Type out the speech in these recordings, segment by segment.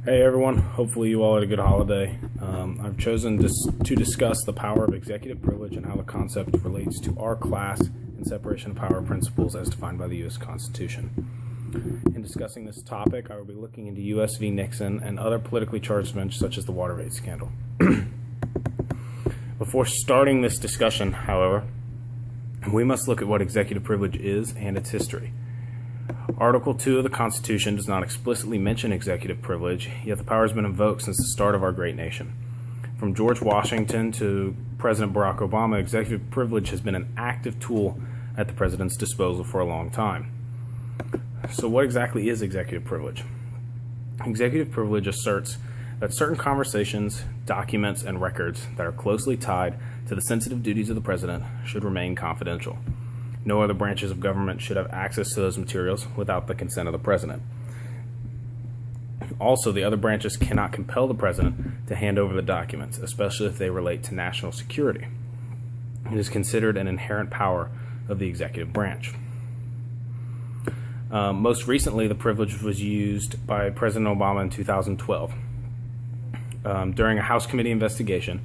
Hey everyone, hopefully you all had a good holiday. I've chosen to discuss the power of executive privilege and how the concept relates to our class and separation of power principles as defined by the U.S. Constitution. In discussing this topic, I will be looking into U.S. v. Nixon and other politically charged events such as the Watergate scandal. Before starting this discussion, however, we must look at what executive privilege is and its history. Article 2 of the Constitution does not explicitly mention executive privilege, yet the power has been invoked since the start of our great nation. From George Washington to President Barack Obama, executive privilege has been an active tool at the president's disposal for a long time. So what exactly is executive privilege? Executive privilege asserts that certain conversations, documents, and records that are closely tied to the sensitive duties of the president should remain confidential. No other branches of government should have access to those materials without the consent of the president. Also, the other branches cannot compel the president to hand over the documents, especially if they relate to national security. It is considered an inherent power of the executive branch. Most recently, the privilege was used by President Obama in 2012 during a House committee investigation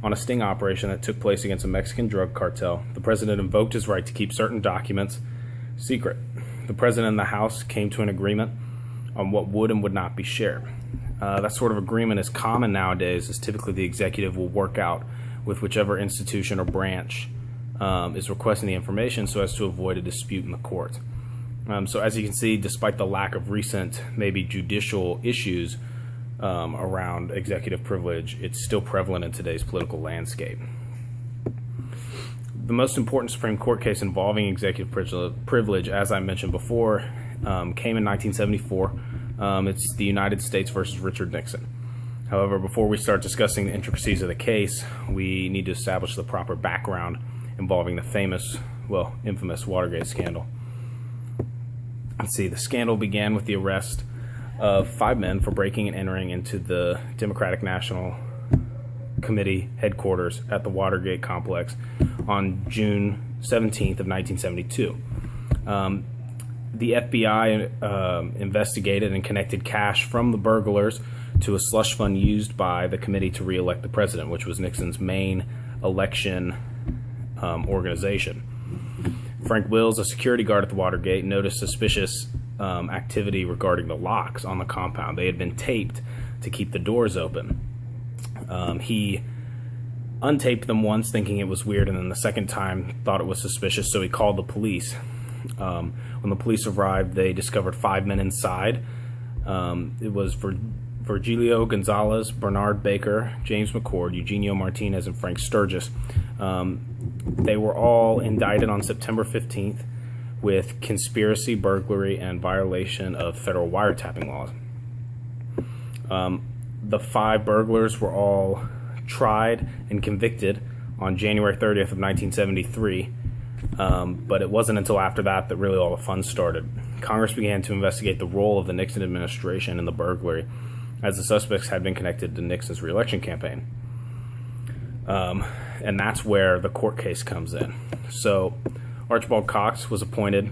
on a sting operation that took place against a Mexican drug cartel. The president invoked his right to keep certain documents secret. The president and the House came to an agreement on what would and would not be shared. That sort of agreement is common nowadays, as typically the executive will work out with whichever institution or branch is requesting the information so as to avoid a dispute in the court. So as you can see, despite the lack of recent, maybe judicial issues around executive privilege, it's still prevalent in today's political landscape. The most important Supreme Court case involving executive privilege, as I mentioned before, came in 1974. It's the United States versus Richard Nixon. However, before we start discussing the intricacies of the case, we need to establish the proper background involving the infamous Watergate scandal. Let's see, the scandal began with the arrest of 5 men for breaking and entering into the Democratic National Committee headquarters at the Watergate complex on June 17th of 1972. The FBI investigated and connected cash from the burglars to a slush fund used by the committee to re-elect the president, which was Nixon's main election organization. Frank Wills, a security guard at the Watergate, noticed suspicious activity regarding the locks on the compound. They had been taped to keep the doors open. He untaped them once, thinking it was weird, and then the second time thought it was suspicious, so he called the police. When the police arrived, they discovered 5 men inside. It was Virgilio Gonzalez, Bernard Baker, James McCord, Eugenio Martinez, and Frank Sturgis. They were all indicted on September 15th with conspiracy, burglary, and violation of federal wiretapping laws. The 5 burglars were all tried and convicted on January 30th of 1973, but it wasn't until after that that really all the fun started. Congress began to investigate the role of the Nixon administration in the burglary, as the suspects had been connected to Nixon's re-election campaign. And that's where the court case comes in. So Archibald Cox was appointed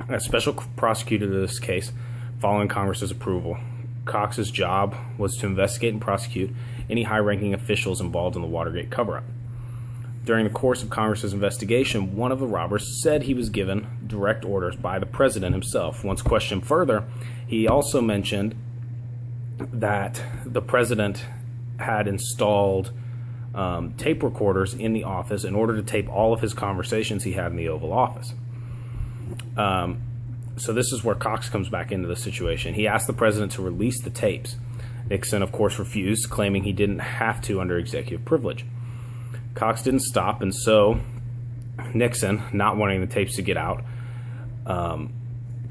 as special prosecutor to this case following Congress's approval. Cox's job was to investigate and prosecute any high-ranking officials involved in the Watergate cover-up. During the course of Congress's investigation, one of the robbers said he was given direct orders by the president himself. Once questioned further, he also mentioned that the president had installed tape recorders in the office in order to tape all of his conversations he had in the Oval Office. So this is where Cox comes back into the situation. He asked the president to release the tapes. Nixon, of course, refused, claiming he didn't have to under executive privilege. Cox didn't stop, and so Nixon, not wanting the tapes to get out,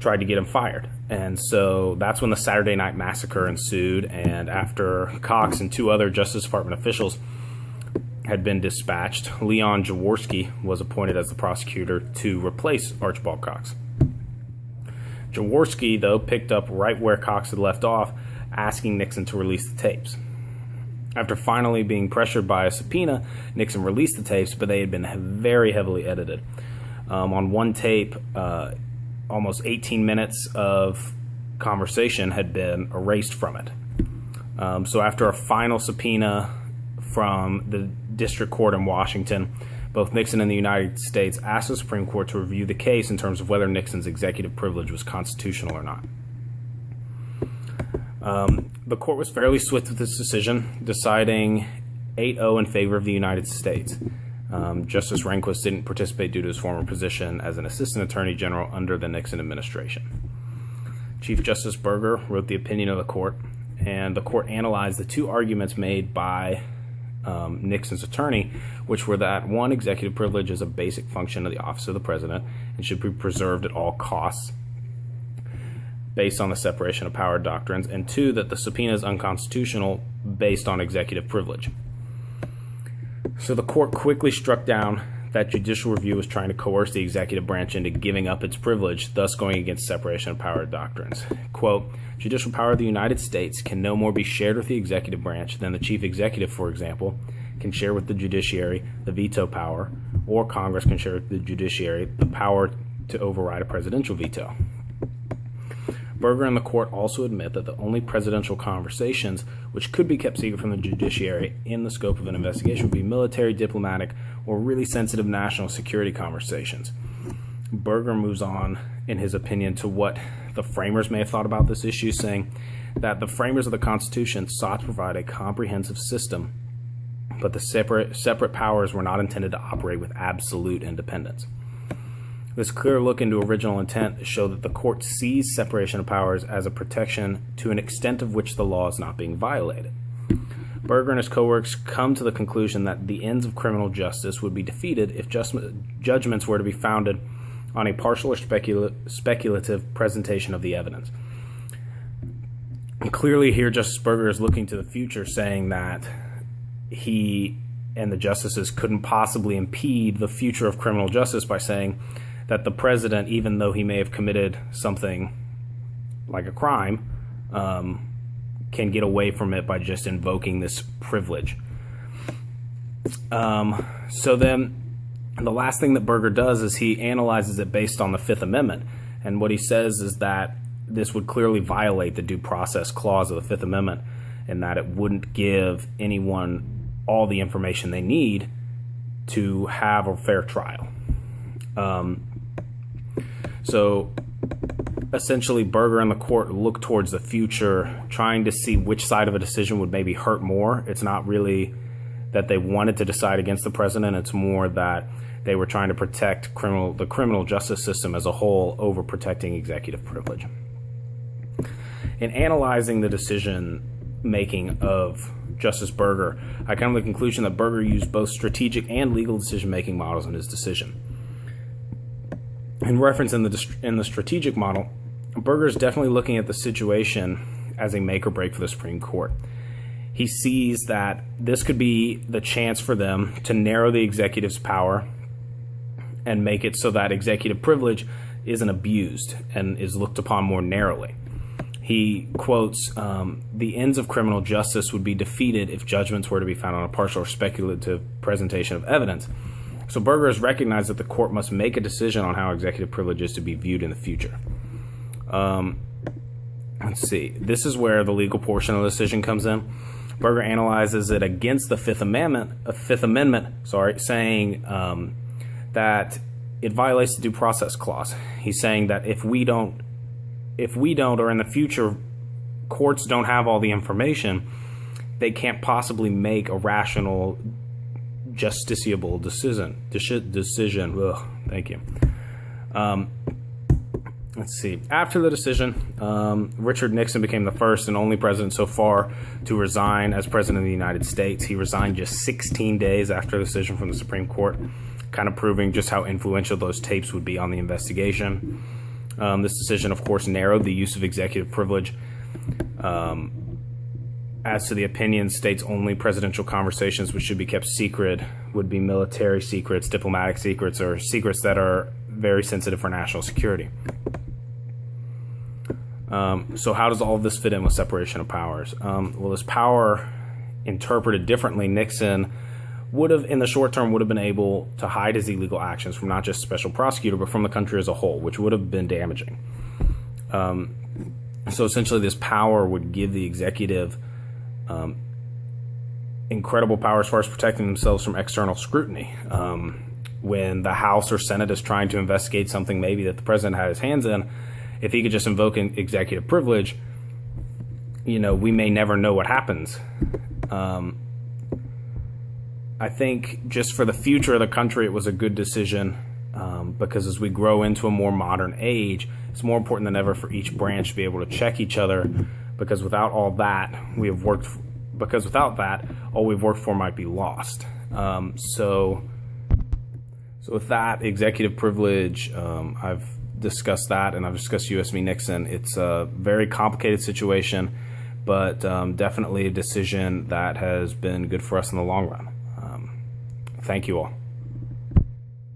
tried to get him fired. And so that's when the Saturday Night Massacre ensued, and after Cox and 2 other Justice Department officials had been dispatched, Leon Jaworski was appointed as the prosecutor to replace Archibald Cox. Jaworski, though, picked up right where Cox had left off, asking Nixon to release the tapes. After finally being pressured by a subpoena, Nixon released the tapes, but they had been very heavily edited. On one tape, almost 18 minutes of conversation had been erased from it. So after a final subpoena from the district court in Washington, both Nixon and the United States asked the Supreme Court to review the case in terms of whether Nixon's executive privilege was constitutional or not. The court was fairly swift with this decision, deciding 8-0 in favor of the United States. Justice Rehnquist didn't participate due to his former position as an assistant attorney general under the Nixon administration. Chief Justice Burger wrote the opinion of the court, and the court analyzed the two arguments made by Nixon's attorney, which were that, one, executive privilege is a basic function of the office of the president and should be preserved at all costs based on the separation of power doctrines, and two, that the subpoena is unconstitutional based on executive privilege. So the court quickly struck down that judicial review was trying to coerce the executive branch into giving up its privilege, thus going against separation of power doctrines. Quote, judicial power of the United States can no more be shared with the executive branch than the chief executive, for example, can share with the judiciary the veto power, or Congress can share with the judiciary the power to override a presidential veto. Burger and the court also admit that the only presidential conversations which could be kept secret from the judiciary in the scope of an investigation would be military, diplomatic, or really sensitive national security conversations. Burger moves on, in his opinion, to what the framers may have thought about this issue, saying that the framers of the Constitution sought to provide a comprehensive system, but the separate powers were not intended to operate with absolute independence. This clear look into original intent showed that the court sees separation of powers as a protection to an extent of which the law is not being violated. Burger and his co-workers come to the conclusion that the ends of criminal justice would be defeated if judgments were to be founded on a partial or speculative presentation of the evidence. And clearly here Justice Burger is looking to the future, saying that he and the justices couldn't possibly impede the future of criminal justice by saying that the president, even though he may have committed something like a crime, can get away from it by just invoking this privilege. So then the last thing that Burger does is he analyzes it based on the Fifth Amendment. And what he says is that this would clearly violate the due process clause of the Fifth Amendment, and that it wouldn't give anyone all the information they need to have a fair trial. So essentially Burger and the court look towards the future, trying to see which side of a decision would maybe hurt more. It's not really that they wanted to decide against the president. It's more that they were trying to protect the criminal justice system as a whole over protecting executive privilege. In analyzing the decision making of Justice Burger, I come to the conclusion that Burger used both strategic and legal decision-making models in his decision. In reference in the strategic model, Burger is definitely looking at the situation as a make or break for the Supreme Court. He sees that this could be the chance for them to narrow the executive's power and make it so that executive privilege isn't abused and is looked upon more narrowly. He quotes, the ends of criminal justice would be defeated if judgments were to be found on a partial or speculative presentation of evidence. So Burger has recognized that the court must make a decision on how executive privilege is to be viewed in the future. Let's see. This is where the legal portion of the decision comes in. Burger analyzes it against the Fifth Amendment, saying that it violates the due process clause. He's saying that if we don't, or in the future, courts don't have all the information, they can't possibly make a rational, justiciable decision. Ugh, thank you. Let's see. After the decision, Richard Nixon became the first and only president so far to resign as president of the United States. He resigned just 16 days after the decision from the Supreme Court, kind of proving just how influential those tapes would be on the investigation. This decision, of course, narrowed the use of executive privilege. As to the opinion, states only presidential conversations which should be kept secret would be military secrets, diplomatic secrets, or secrets that are very sensitive for national security. So how does all of this fit in with separation of powers? Well, this power interpreted differently, Nixon would have, in the short term, would have been able to hide his illegal actions from not just special prosecutor, but from the country as a whole, which would have been damaging. So essentially this power would give the executive incredible power as far as protecting themselves from external scrutiny. When the House or Senate is trying to investigate something maybe that the president had his hands in, if he could just invoke an executive privilege, we may never know what happens. I think just for the future of the country, it was a good decision, because as we grow into a more modern age, it's more important than ever for each branch to be able to check each other, because without that, all we've worked for might be lost. So with that, executive privilege, I've discussed that, and I've discussed U.S. v. Nixon. It's a very complicated situation, but definitely a decision that has been good for us in the long run. Thank you all.